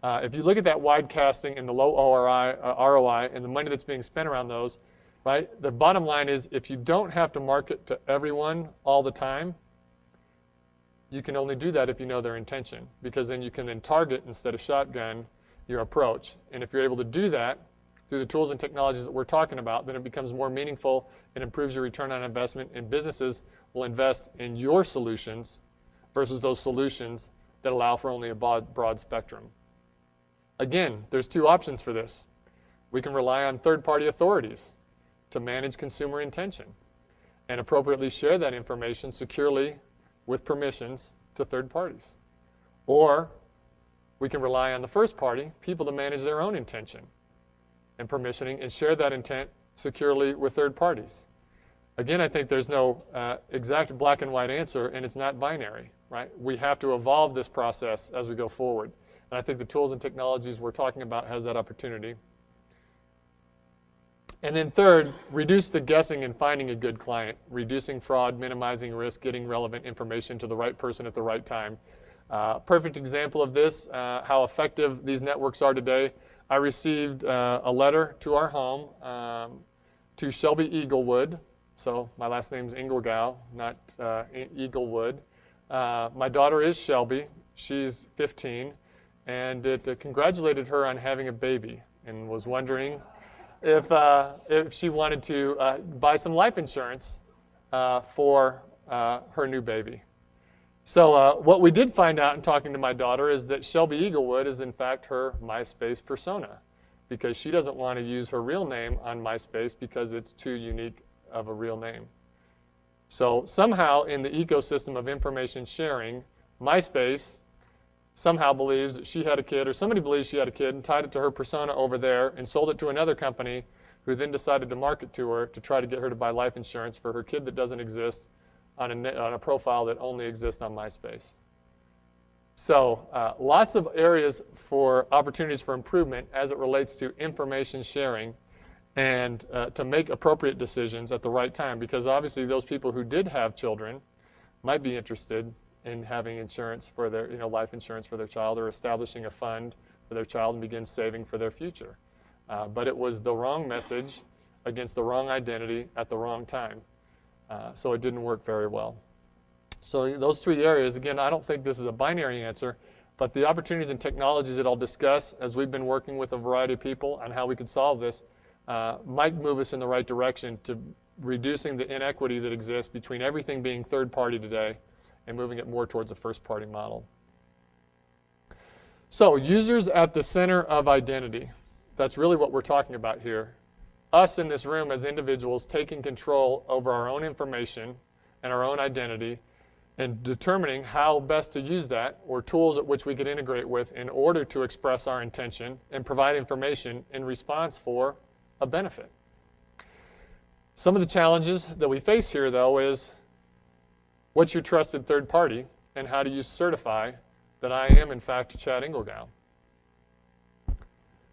If you look at that wide casting and the low ROI and the money that's being spent around those, right? The bottom line is if you don't have to market to everyone all the time, you can only do that if you know their intention, because then you can then target instead of shotgun your approach. And if you're able to do that through the tools and technologies that we're talking about, then it becomes more meaningful and improves your return on investment, and businesses will invest in your solutions versus those solutions that allow for only a broad spectrum. Again, there's two options for this. We can rely on third-party authorities to manage consumer intention and appropriately share that information securely with permissions to third parties. Or we can rely on the first party, people to manage their own intention and permissioning and share that intent securely with third parties. Again, I think there's no exact black and white answer, and it's not binary, right? We have to evolve this process as we go forward. And I think the tools and technologies we're talking about has that opportunity. And then third, reduce the guessing and finding a good client, reducing fraud, minimizing risk, getting relevant information to the right person at the right time. Perfect example of this, how effective these networks are today. I received a letter to our home to Shelby Eaglewood. So my last name's Engelgau, not Eaglewood. My daughter is Shelby. She's 15. And it congratulated her on having a baby and was wondering if she wanted to buy some life insurance for her new baby. So what we did find out in talking to my daughter is that Shelby Eaglewood is in fact her MySpace persona, because she doesn't want to use her real name on MySpace because it's too unique of a real name. So somehow in the ecosystem of information sharing, MySpace somehow believes that she had a kid, or somebody believes she had a kid, and tied it to her persona over there and sold it to another company who then decided to market to her to try to get her to buy life insurance for her kid that doesn't exist on a profile that only exists on MySpace. So lots of areas for opportunities for improvement as it relates to information sharing and to make appropriate decisions at the right time, because obviously those people who did have children might be interested in having insurance for their, life insurance for their child, or establishing a fund for their child and begin saving for their future. But it was the wrong message against the wrong identity at the wrong time. So it didn't work very well. So those three areas, again, I don't think this is a binary answer, but the opportunities and technologies that I'll discuss as we've been working with a variety of people on how we could solve this might move us in the right direction to reducing the inequity that exists between everything being third party today and moving it more towards a first-party model. So, users at the center of identity. That's really what we're talking about here. Us in this room as individuals taking control over our own information and our own identity and determining how best to use that, or tools at which we could integrate with in order to express our intention and provide information in response for a benefit. Some of the challenges that we face here, though, is what's your trusted third party, and how do you certify that I am, in fact, Chad Engelgau?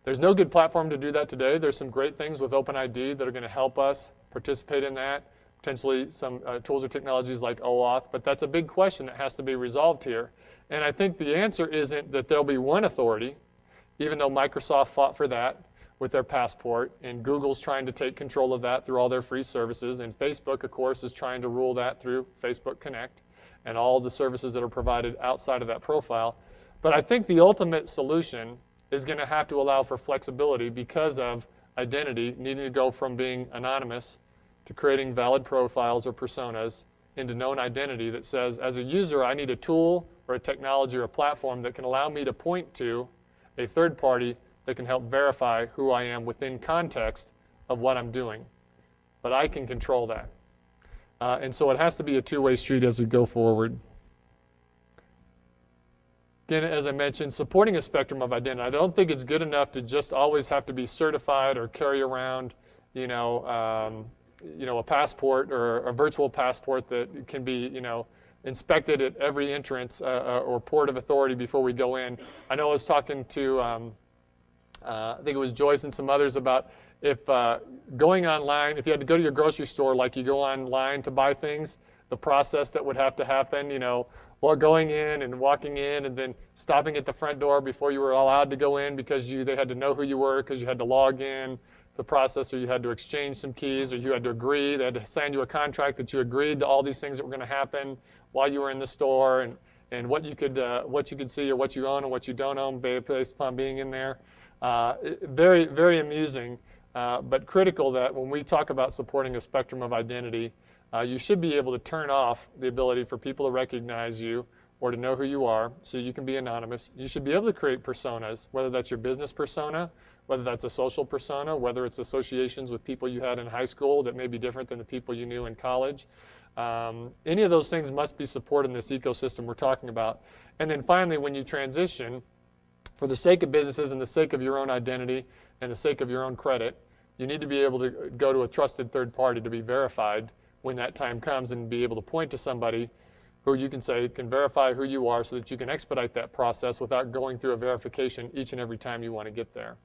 There's no good platform to do that today. There's some great things with OpenID that are going to help us participate in that, potentially some tools or technologies like OAuth, but that's a big question that has to be resolved here. And I think the answer isn't that there'll be one authority, even though Microsoft fought for that with their passport, and Google's trying to take control of that through all their free services, and Facebook, of course, is trying to rule that through Facebook Connect and all the services that are provided outside of that profile. But I think the ultimate solution is going to have to allow for flexibility because of identity needing to go from being anonymous to creating valid profiles or personas into known identity that says, as a user, I need a tool or a technology or a platform that can allow me to point to a third party that can help verify who I am within context of what I'm doing. But I can control that. And so it has to be a two-way street as we go forward. Again, as I mentioned, supporting a spectrum of identity. I don't think it's good enough to just always have to be certified or carry around, a passport or a virtual passport that can be, inspected at every entrance or port of authority before we go in. I know I was talking to I think it was Joyce and some others about if going online, if you had to go to your grocery store like you go online to buy things, the process that would have to happen, while going in and walking in and then stopping at the front door before you were allowed to go in because they had to know who you were because you had to log in the process, or you had to exchange some keys, or you had to agree. They had to sign you a contract that you agreed to all these things that were going to happen while you were in the store, and what you could see, or what you own and what you don't own based upon being in there. Very, very amusing, but critical that when we talk about supporting a spectrum of identity, you should be able to turn off the ability for people to recognize you or to know who you are so you can be anonymous. You should be able to create personas, whether that's your business persona, whether that's a social persona, whether it's associations with people you had in high school that may be different than the people you knew in college. Any of those things must be supported in this ecosystem we're talking about. And then finally, when you transition, for the sake of businesses and the sake of your own identity and the sake of your own credit, you need to be able to go to a trusted third party to be verified when that time comes, and be able to point to somebody who you can say can verify who you are so that you can expedite that process without going through a verification each and every time you want to get there.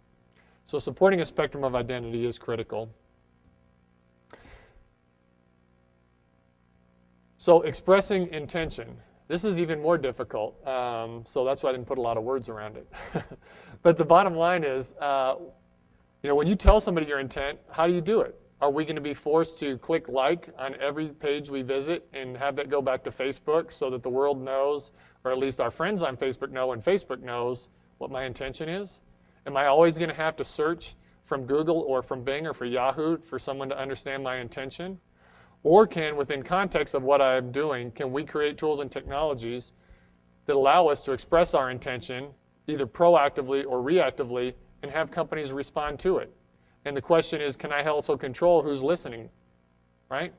So supporting a spectrum of identity is critical. So expressing intention. This is even more difficult, so that's why I didn't put a lot of words around it. But the bottom line is, when you tell somebody your intent, how do you do it? Are we going to be forced to click like on every page we visit and have that go back to Facebook so that the world knows, or at least our friends on Facebook know, and Facebook knows what my intention is? Am I always going to have to search from Google or from Bing or for Yahoo for someone to understand my intention? Or can, within context of what I'm doing, can we create tools and technologies that allow us to express our intention either proactively or reactively and have companies respond to it? And the question is, can I also control who's listening, right?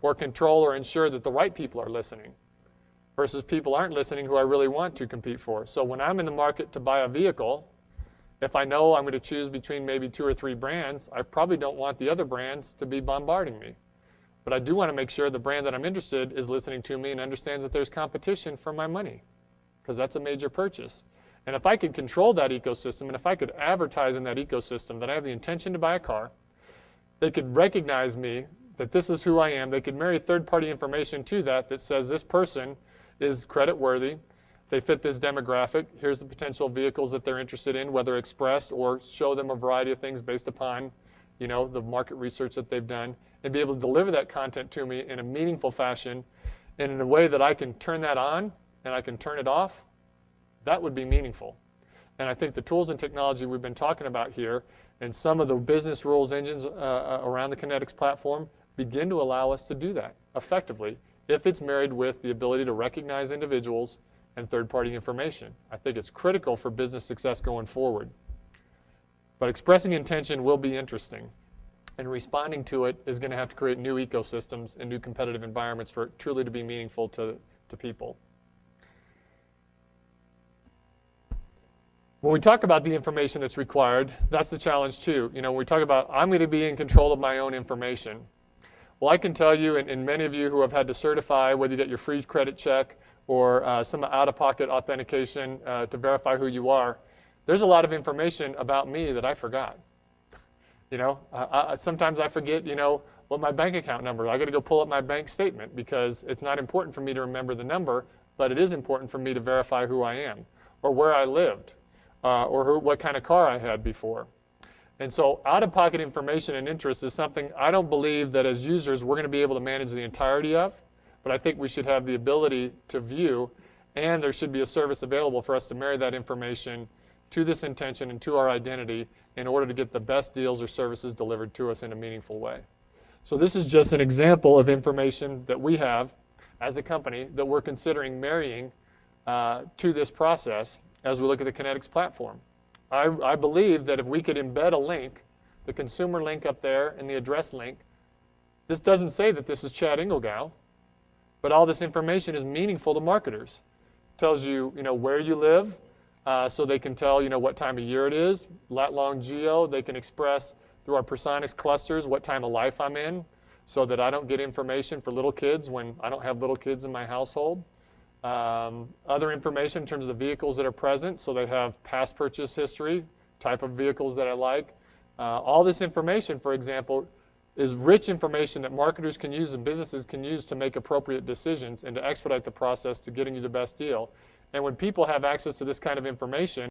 Or control or ensure that the right people are listening versus people aren't listening who I really want to compete for. So when I'm in the market to buy a vehicle, if I know I'm going to choose between maybe 2 or 3 brands, I probably don't want the other brands to be bombarding me. But I do want to make sure the brand that I'm interested in is listening to me and understands that there's competition for my money, because that's a major purchase. And if I could control that ecosystem, and if I could advertise in that ecosystem that I have the intention to buy a car, they could recognize me, that this is who I am. They could marry third-party information to that says this person is credit-worthy. They fit this demographic. Here's the potential vehicles that they're interested in, whether expressed or show them a variety of things based upon, the market research that they've done, and be able to deliver that content to me in a meaningful fashion and in a way that I can turn that on and I can turn it off. That would be meaningful. And I think the tools and technology we've been talking about here and some of the business rules engines around the Kynetx platform begin to allow us to do that effectively if it's married with the ability to recognize individuals and third-party information. I think it's critical for business success going forward. But expressing intention will be interesting. And responding to it is going to have to create new ecosystems and new competitive environments for it truly to be meaningful to people. When we talk about the information that's required, that's the challenge too. When we talk about, I'm going to be in control of my own information. Well, I can tell you, and many of you who have had to certify, whether you get your free credit check or some out-of-pocket authentication to verify who you are, there's a lot of information about me that I forgot. Sometimes I forget, what my bank account number is. I got to go pull up my bank statement because it's not important for me to remember the number, but it is important for me to verify who I am or where I lived or what kind of car I had before. And so out-of-pocket information and interest is something I don't believe that as users we're going to be able to manage the entirety of, but I think we should have the ability to view, and there should be a service available for us to marry that information to this intention and to our identity in order to get the best deals or services delivered to us in a meaningful way. So this is just an example of information that we have as a company that we're considering marrying to this process as we look at the Kynetx platform. I believe that if we could embed a link, the consumer link up there and the address link, this doesn't say that this is Chad Engelgau, but all this information is meaningful to marketers. It tells you, where you live, so they can tell, what time of year it is. Lat-long geo, they can express through our Personix clusters what time of life I'm in so that I don't get information for little kids when I don't have little kids in my household. Other information in terms of the vehicles that are present, so they have past purchase history, type of vehicles that I like. All this information, for example, is rich information that marketers can use and businesses can use to make appropriate decisions and to expedite the process to getting you the best deal. And when people have access to this kind of information,